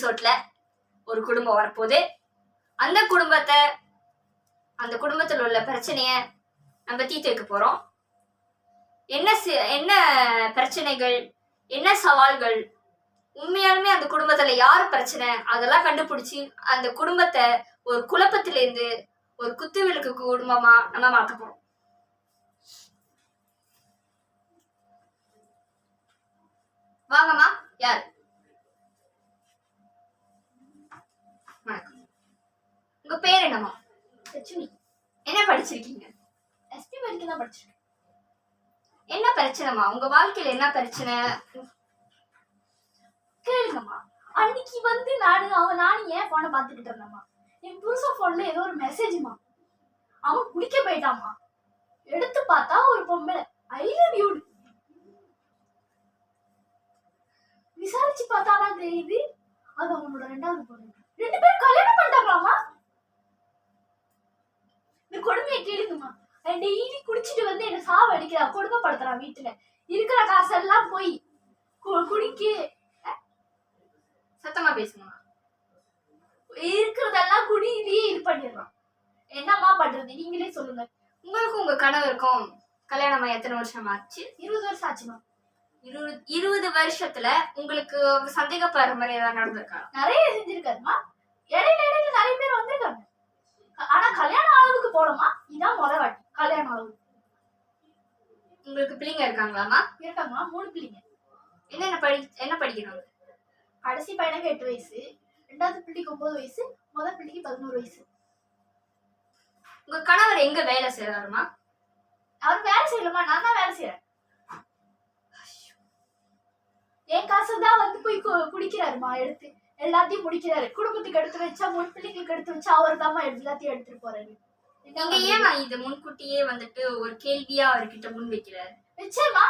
எபிசோட்ல ஒரு குடும்பம் வரப்போகுது. அந்த குடும்பத்தில் உள்ள பிரச்சனைய நம்ம தீர்த்து வைக்க போறோம். என்ன பிரச்சனைகள், என்ன சவால்கள், உண்மையாலுமே அந்த குடும்பத்துல யாரு பிரச்சனை, அதெல்லாம் கண்டுபிடிச்சு அந்த குடும்பத்தை ஒரு குழப்பத்திலிருந்து ஒரு குத்துவிளக்கு குடும்பமா நம்ம மாத்த போறோம். வாங்கம்மா. யார்? வணக்கம். உங்க பேர் என்னம்மா? லட்சுமி. என்ன படிச்சிருக்கீங்க? எஸ்பி வரைக்கும் தான் படிச்சிருக்கேன். என்ன பிரச்சனைமா? உங்க வாழ்க்கையில என்ன பிரச்சனை கேளுங்கம்மா. அன்னைக்கு நானும் ஏன் போனை பாத்துக்கிட்டு இருந்தேம்மா. என் புருஷன் போன்ல ஏதோ ஒரு மெசேஜ்மா. அவன் குடிக்க போயிட்டாமா. எடுத்து பார்த்தா ஒரு பொம்பளை ஐ லவ் யூ. விசாரிச்சு பார்த்தாதான் தெரியுது அது அவனோட 2வது பொண்ணு. 2 பேரும் கல்யாணம் பண்ணிட்டாங்களாமா. இந்த கொடுமையை கேளுங்கம்மா. டெய்லி குடிச்சிட்டு வந்து என்ன சாவ அடிக்கிறா, கொடுமைப்படுத்துறான். வீட்டுல இருக்கிற காசெல்லாம் போய் குடிக்க. சத்தமா பேசுங்கம்மா. இருக்கிறதெல்லாம் குடியிலேயே இது பண்ணிடுறான். என்னம்மா பண்றது நீங்களே சொல்லுங்க. உங்களுக்கும் உங்க கணவருக்கும் கல்யாணமா எத்தனை வருஷம் ஆச்சு? 20 வருஷம் ஆச்சுமா. 20 வருஷத்துல உங்களுக்கு சந்தேகப்படுற மாதிரி ஏதாவது நடந்திருக்கா? நிறைய செஞ்சிருக்காருமா. இடையில நிறைய பேர் வந்திருக்காங்க. ஆனா கல்யாண அளவுக்கு போனோமா, இதான் முத வாட்டி கல்யாண அளவு. உங்களுக்கு பிள்ளைங்க இருக்காங்களாமா? இருக்காங்கம்மா. 3 பிள்ளைங்க. என்ன படிக்கிறாங்க? கடைசி பையனுக்கு 8 வயசு, 2வது பிள்ளைக்கு 9 வயசு, முதல் பிள்ளைக்கு 11 வயசு. உங்க கணவர் எங்க வேலை செய்யறாருமா? அவர் வேலை செய்யலமா, நான் தான் வேலை செய்யறேன். என் காசுதான் வந்து போய் குடிக்கிறாருமா. எடுத்து எல்லாத்தையும் முடிக்கிறாரு. குடும்பத்துக்கு எடுத்து வச்சா, 3 பிள்ளைங்களுக்கு எடுத்து வச்சா அவர் தாமா எல்லாத்தையும் எடுத்துட்டு போறாரு. நீங்க ஏமா இது முன்கூட்டியே வந்துட்டு ஒரு கேள்வியா அவர்கிட்ட முன் வைக்கிறாரு? வச்சேமா.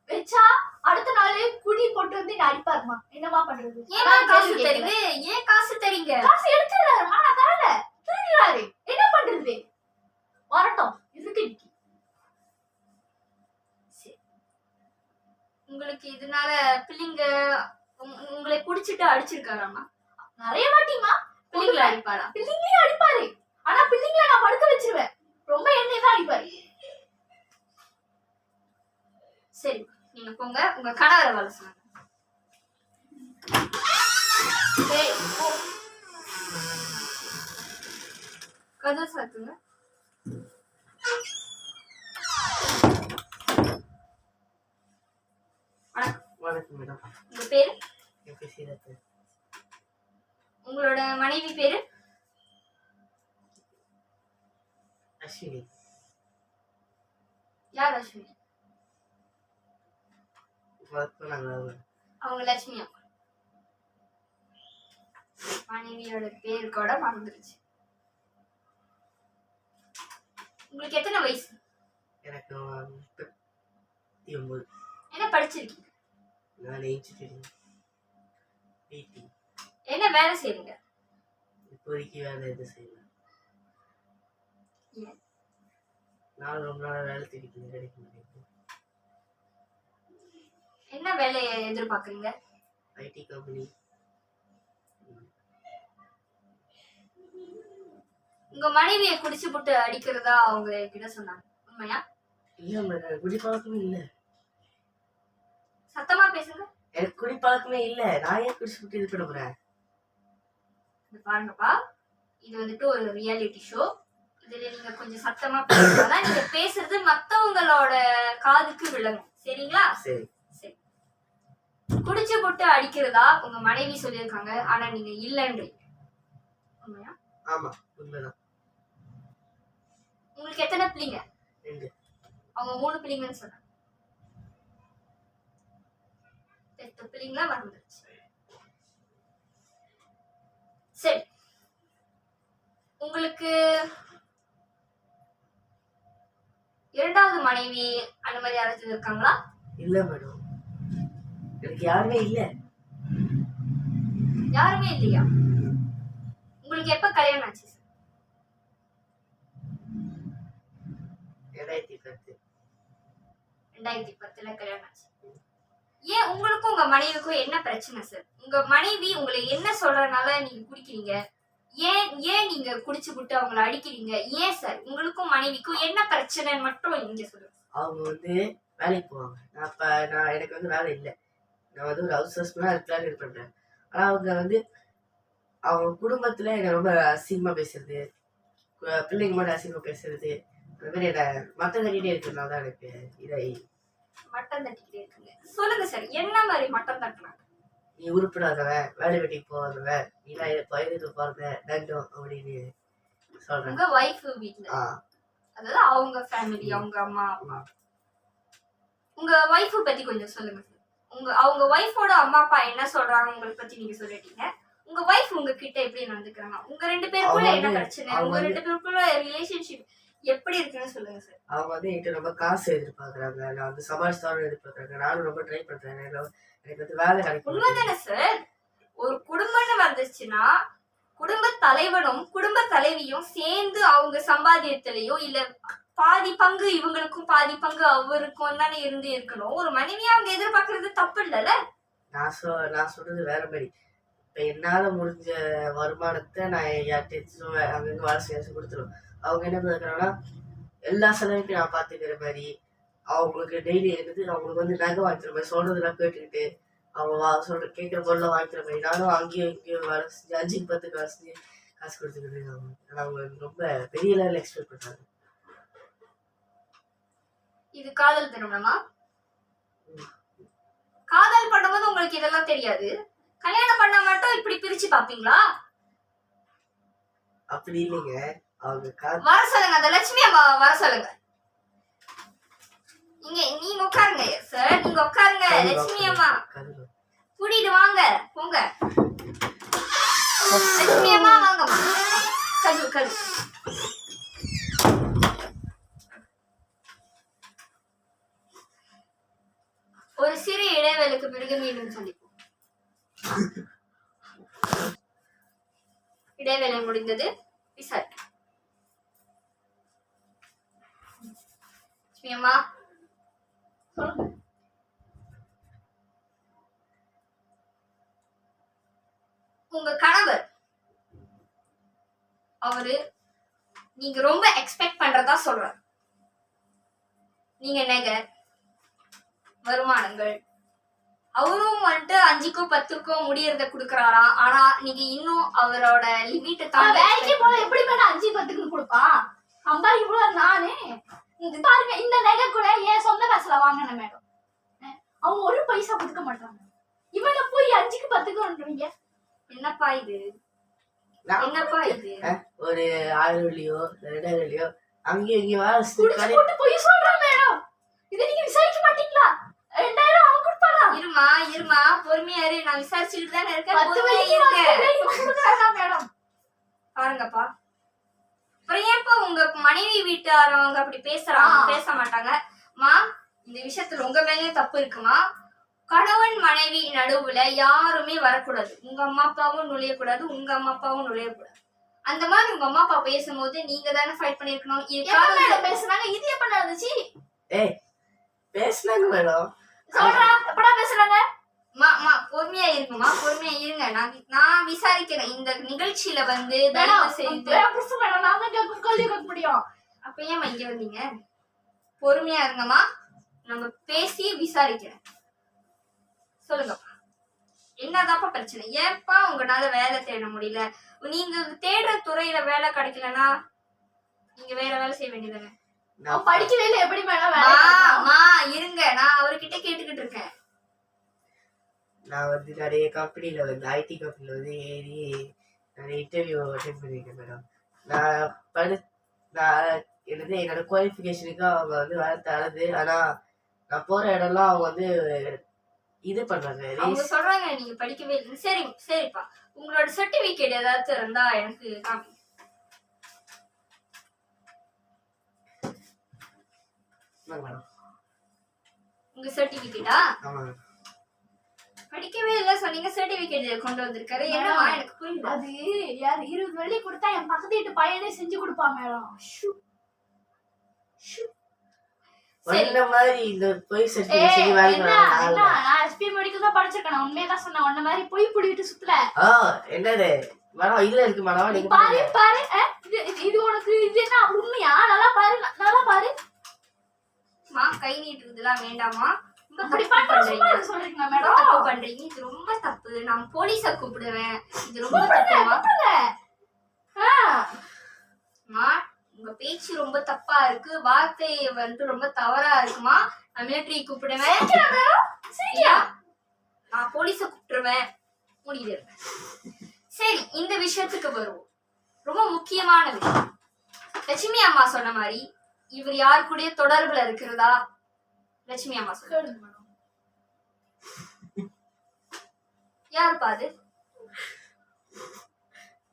வச்சா அடுத்த நாளே குடி போட்டு வந்து என்ன அடிப்பாருமா. என்னமா பண்றது? ஏன் காசு தரீங்க? ஏன் காசு தரீங்க? காசு எடுத்துறாருமா. நான் தரல, திருடுறாரு. என்ன பண்றது? வரட்டும் இதுக்கு. உங்களுக்கு இதனால பிள்ளைங்க உங்களை குடிச்சிட்டு அடிச்சிருக்காராமா? நிறைய வாட்டிமா. பிள்ளைங்களை அடிப்பாரா? பிள்ளைங்களையும் அடிப்பாரு. ஆனா பிள்ளைங்களை நான் படுக்க வச்சிருவேன். ரொம்ப எண்ணெய் தான் அடிப்பாரு. சரி, நீங்க போங்க. உங்க கணவரை வர சொன்னாங்க. கதவு சாத்துங்க. வணக்கம் மேடம். உங்க பேரு? சீரத்து. உங்களோட மனைவி பேரு? அஸ்வினி. யார் அஸ்வினி? அவங்க லட்சுமி அம்மா. மனைவியோட பேரு கூட மறந்துருச்சு. உங்களுக்கு எத்தனை வயசு? எனக்கு 39. என்ன படிச்சிருக்கீங்க? நான் இன்ஜினியரிங் பிடி. என்ன வேலை செய்றீங்க? இப்போதைக்கு வேலை எதுவும் செய்யல. நான் ரொம்ப நாள் வேலை தேடிக்கிறேன், கிடைக்க மாட்டேங்குது. என்ன வேலையை எதிர்பார்க்குறீங்க? IT company. உங்க மனைவியை குடிச்சு போட்டு அடிக்கிறதா அவங்க கிட்ட சொன்னாங்க, உண்மையா? இல்ல மேடம், குடி பழக்கமே இல்ல. சத்தமா பேசுங்க. எனக்கு குடி பழக்கமே இல்ல. நான் ஏன் குடிச்சு போட்டு இது பண்ண போறேன்? பாருங்கப்பா, இது வந்துட்டு ஒரு ரியாலிட்டி ஷோ. இதுல நீங்க கொஞ்சம் சத்தமா பேசுறதா நீங்க பேசுறது மத்தவங்களோட காதுக்கு விளங்கும். சரிங்களா? சரி. குடிச்சு போட்டு அடிக்கிறதா உங்க மனைவி சொல்லியிருக்காங்க, ஆனா நீங்க இல்லன்றீங்க, உண்மையா? ஆமா, உண்மைதான். உங்களுக்கு எத்தனை பிள்ளைங்க? 2. அவங்க 3 பிள்ளைங்கன்னு சொன்னாங்க. 8 பிள்ளைங்களா மறந்துருச்சு. சரி, உங்களுக்கு 2வது மனைவி அந்த மாதிரி யாராச்சும் இருக்காங்களா? இல்ல மேடம், எனக்கு யாருமே இல்ல. யாருமே இல்லையா? உங்களுக்கு எப்ப கல்யாணம் ஆச்சு? 2010. 2010 கல்யாணம் ஆச்சு. ஏன் உங்களுக்கும் உங்க மனைவிக்கும் என்ன பிரச்சனை சார்? உங்க மனைவி உங்களை என்ன சொல்றதுனால நீங்க குடிக்கிறீங்க? ஏன் ஏன் நீங்க குடிச்சு விட்டு அவங்கள அடிக்கிறீங்க? ஏன் சார் உங்களுக்கும் மனைவிக்கும் என்ன பிரச்சனைன்னு மட்டும் நீங்க சொல்லுங்க. அவங்க வந்து வேலைக்கு போவாங்க. நான் எனக்கு வந்து வேலை இல்லை. நான் வந்து ஒரு ஹவுஸ் ஹஸ்பண்டாக இருக்கலாம்னு இது பண்ணுறேன். ஆனால் அவங்க வந்து அவங்க குடும்பத்தில் என்னை ரொம்ப அசிங்கமாக பேசுறது, பிள்ளைங்க மட்டும் அசிங்கமாக பேசுறது, அந்த மாதிரி என்னை மட்டம் தட்டிகிட்டே இருக்கிறதுனால தான் எனக்கு இதை. மட்டம் தட்டிக்கிட்டே இருக்குங்க. சொல்லுங்க சார், என்ன மாதிரி மட்டம் தட்டுறாங்க? நீ உருப்படாதவன், வேலை வெட்டிக்கு போகாதவன், நீலாம் வயதுக்கு பிறந்த தண்டம் அப்படின்னு சொல்றேன். உங்க வைஃப் வீட்ல, அதாவது அவங்க ஃபேமிலி, அவங்க அம்மா அப்பா. உங்க வைஃப் பத்தி கொஞ்சம் சொல்லுங்க சார். அவங்க வைஃபோட அம்மா அப்பா என்ன சொல்றாங்க உங்களை பத்தி நீங்க சொல்லிட்டீங்க. உங்க வைஃப் உங்ககிட்ட எப்படி நடந்துக்கிறாங்க? உங்க 2 பேருக்குள்ள என்ன பிரச்சனை? உங்க 2 பேருக்குள்ள ரிலேஷன்ஷிப் எப்படி இருக்குன்னு சொல்லுங்க சார். அவங்க வந்து என்கிட்ட ரொம்ப காசு எதிர்பார்க்கறாங்க. நான் வந்து சமாளிச்சுதான் எதிர்பார்க்கறாங்க. நானும் ரொம்ப ட்ரை பண்றேன். எனக்கு வந்து வேலை கிடைக்கும். உண்மைதானே சார்? ஒரு குடும்பம்னு வந்துச்சுன்னா குடும்ப தலைவனும் குடும்ப தலைவியும் சேர்ந்து அவங்க சம்பாதியத்திலயோ இல்ல பாதி பங்கு இவங்களுக்கும் பாதி பங்கு அவருக்கும் தானே இருக்கணும். ஒரு மனைவியா அவங்க எதிர்பார்க்கறது தப்பு இல்லைல்ல? நான் சொல்றது வேற மாதிரி. இப்ப என்னால முடிஞ்ச வருமானத்தை நான் யார்கிட்ட அங்கங்க வேலை செய்ய கொடுத்துருவேன். அவங்க என்ன பண்ணுறாங்கன்னா எல்லா செலவுக்கும் நான் பார்த்துக்கிற மாதிரி, அவங்களுக்கு டெய்லி எடுத்து அவங்களுக்கு வந்து நகை வாங்கிக்கிற மாதிரி சொல்றதெல்லாம் கேட்டுக்கிட்டு அவங்க கேட்குற பொருளை வாங்கிக்கிற மாதிரி நானும் அங்கேயும் இங்கேயும் வேலை செஞ்சு 5க்கு 10 வேலை செஞ்சு காசு கொடுத்துக்கிட்டு அவங்க ரொம்ப பெரிய லெவலில் எக்ஸ்பெக்ட் பண்றாங்க. இது காதல் திருமணமா? காதல் பண்ணும்போது உங்களுக்கு இதெல்லாம் தெரியாது, கல்யாணம் பண்ண மட்டும் இப்படி பிரிச்சு பாப்பீங்களா? அப்படி இல்லைங்க. அவங்க வர சொல்லுங்க, அந்த லட்சுமி அம்மா வர சொல்லுங்க. நீங்க உட்காருங்க சார், நீங்க உட்காருங்க. லட்சுமி அம்மா கூட்டிட்டு வாங்க, போங்க. லட்சுமி அம்மா வாங்கம்மா. கது கது. ஒரு சிறு இடைவேளைக்கு பிறகு மீண்டும் சந்திப்போம். இடைவேளை முடிந்தது. விசாரி அம்மா உங்க கணவர் அவரு நீங்க ரொம்ப எக்ஸ்பெக்ட் பண்றதா சொல்றாரு. நீங்க நகை வருமானங்கள் அவரும் வந்துட்டு 5க்கும் 10க்கும் முடியறத குடுக்கறாரா? ஆனா நீங்க இன்னும் அவரோட லிமிட் தான். வேலைக்கு போல எப்படி மேடம் 5 10க்கு கொடுப்பா? சம்பாதிக்க கூட நானே பாருங்க. இந்த நகை கூட என் சொந்த காசுல வாங்கின மேடம். அவங்க ஒரு பைசா கொடுக்க மாட்டாங்க. இவனை போய் 5க்கு 10க்கு என்னப்பா இது? என்னப்பா இது? ஒரு 1000 வெள்ளியோ 2000 வெள்ளியோ அங்கேயும் இங்கே வேலை போய் சொல்றேன் மேடம். இதை நீங்க விசாரிக்க மாட்டீங்களா? 2000 அவங்க கொடுப்பாரா? இருமா பொறுமையா இரு. நான் விசாரிச்சுட்டு தானே இருக்கேன். மேடம் பாருங்கப்பா, அப்புறம் ஏன்ப்பா உங்க மனைவி வீட்டாரவங்க அப்படி பேசுறாங்க? பேச மாட்டாங்க மா. இந்த விஷயத்துல உங்க மேலேயும் தப்பு இருக்குமா? கணவன் மனைவி நடுவுல யாருமே வரக்கூடாது. உங்க அம்மா அப்பாவும் நுழையக்கூடாது, உங்க அம்மா அப்பாவும் நுழையக்கூடாது. அந்த மாதிரி உங்க அம்மா அப்பா பேசும்போது நீங்க தானே ஃபைட் பண்ணிருக்கணும். பேசுனாங்க. இது எப்ப நடந்துச்சு? பேசுனாங்க மேடம். சொல்றா எப்படா பேசுறாங்க? பொறுமையா இருக்குமா, பொறுமையா இருங்க. நான் விசாரிக்கிறேன். இந்த நிகழ்ச்சியில வந்து முடியும். அப்ப ஏன் இங்க வந்தீங்க? பொறுமையா இருங்கம்மா, நம்ம பேசி விசாரிக்கிறேன். சொல்லுங்கப்பா, என்னதான்ப்பா பிரச்சனை? ஏன்ப்பா உங்களால வேலை தேட முடியல? நீங்க தேடுற துறையில வேலை கிடைக்கலன்னா நீங்க வேற வேலை செய்ய வேண்டியதானே? படிக்கவே இல்லை. எப்படி மேடம்? இருங்க, நான் அவர்கிட்ட கேட்டுக்கிட்டு இருக்கேன். நான் வந்து நிறைய கம்பெனில வந்து ஐடி கம்பெனில வந்து ஏறி நிறைய இன்டர்வியூ அட்டென்ட் பண்ணியிருக்கேன் மேடம். என்னோட குவாலிஃபிகேஷனுக்கு அவங்க வந்து வேலை தரது. ஆனா நான் போற இடம்லாம் அவங்க வந்து இது பண்றாங்க. அவங்க சொல்றாங்க நீங்க படிக்கவே இல்லை. சரிப்பா, உங்களோட சர்டிபிகேட் ஏதாவது இருந்தா எனக்கு காமி. உங்க சர்டிபிகேட்டா? படிக்கவே இல்ல சொன்னீங்க, சர்டிபிகேட் கொண்டு வந்திருக்காரு. என்னமா எனக்கு புரியல. அது யார் 20 வெள்ளி கொடுத்தா என் பக்கத்து வீட்டு பையனே செஞ்சு கொடுப்பா மேடம். வந்த மாதிரி இந்த பொய் ஏய், சர்டிபிகேட் வேலைக்கு என்ன வராங்க என்ன நான் எஸ்பி மெடிக்கல் தான் படிச்சிருக்கேன். நான் உண்மையதான் சொன்னேன். உன்ன மாதிரி பொய் புடிவிட்டு சுத்துற. என்னது மேடம் இதுல இருக்கு மேடம் நீ நீங்க பாரு பாரு இது உனக்கு இது என்ன உண்மையா? நல்லா பாரு நல்லா பாரு. மா கை நீட்டுறதுலாம் வேண்டாமா, ரொம்ப அப்படி தப்பு பண்ற சும்மா பண்றீங்க. இதை சொல்றீங்களா ரொம்ப மேடம்? தப்பு பண்றீங்க, இது ரொம்ப தப்பு. நான் போலீஸ கூப்பிடுவேன், இது ரொம்ப தப்புமா. மா உங்க பேச்சு ரொம்ப தப்பா இருக்கு, வார்த்தை வந்து ரொம்ப தவறா இருக்குமா. நான் மிலிட்டரி கூப்பிடுவேன். சரியா? நான் போலீஸ கூப்பிட்டுருவேன். முடியுது. சரி, இந்த விஷயத்துக்கு வருவோம். ரொம்ப முக்கியமான விஷயம். லட்சுமி அம்மா சொன்ன மாதிரி இவர் யார் கூட தொடர்புல இருக்கிறதா? லட்சுமி அம்மா சொல்லுங்க. யார் பாது?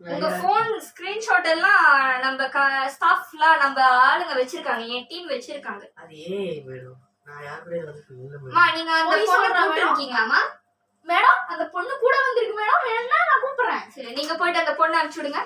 உங்க போன் ஸ்கிரீன்ஷாட் எல்லாம் நம்ம ஸ்டாஃப்லாம் நம்ம ஆளுங்க வச்சிருக்காங்க, என் டீம் வச்சிருக்காங்க. அது ஏன் மேடம் நான் யார் கூட வந்து இல்ல அம்மா நீங்க அந்த போய் பொண்ணை சொல்றேன் கூப்பிட்டுருக்கீங்களாம்மா? மேடம் அந்த பொண்ணு கூட வந்திருக்கு மேடம். வேணா நான் கூப்பிடுறேன். சரி, நீங்க போயிட்டு அந்த பொண்ணை அனுப்பிச்சு விடுங்க.